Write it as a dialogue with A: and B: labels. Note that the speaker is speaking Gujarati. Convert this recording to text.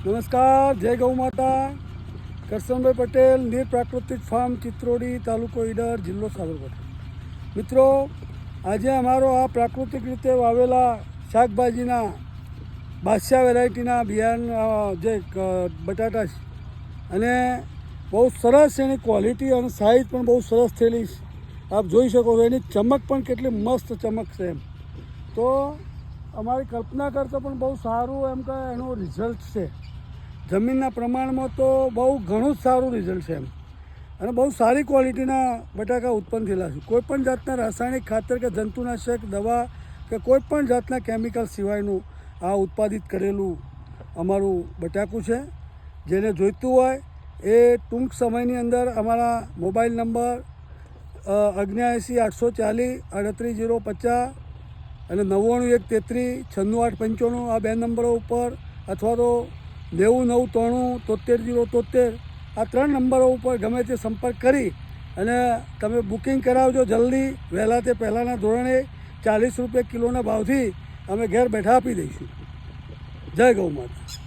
A: નમસ્કાર, જય ગૌ માતા. કરશનભાઈ પટેલ, નીર પ્રાકૃતિક ફાર્મ, ચિત્રોડી, તાલુકો ઈડર, જિલ્લો સાબરકાંઠા. મિત્રો, આજે અમારો આ પ્રાકૃતિક રીતે વાવેલા શાકભાજીના બાદશાહ વેરાયટીના બિયારણ જે બટાટા છે, અને બહુ સરસ એની ક્વોલિટી અને સાઇઝ પણ બહુ સરસ થયેલી છે. આપ જોઈ શકો છો એની ચમક પણ કેટલી મસ્ત ચમક છે. એમ તો અમારી કલ્પના કરતાં પણ બહુ સારું એમ કે એનું રિઝલ્ટ છે. જમીનના પ્રમાણમાં તો બહુ ઘણું જ સારું રિઝલ્ટ છે એમ, અને બહુ સારી ક્વોલિટીના બટાકા ઉત્પન્ન થયેલા છે. કોઈપણ જાતના રાસાયણિક ખાતર કે જંતુનાશક દવા કે કોઈપણ જાતના કેમિકલ સિવાયનું આ ઉત્પાદિત કરેલું અમારું બટાકું છે. જેને જોઈતું હોય એ ટૂંક સમયની અંદર અમારા મોબાઈલ નંબર 79 840 38 050 અને 99 133 96 895 આ 2 નંબરો ઉપર, અથવા તો 90 93 73 073 આ 3 નંબરો ઉપર ગમે તે સંપર્ક કરી અને તમે બુકિંગ કરાવજો જલ્દી, વહેલા તે પહેલાંના ધોરણે. 40 રૂપિયા કિલોના ભાવથી અમે ઘેર બેઠા આપી દઈશું. જય ગૌ માતા.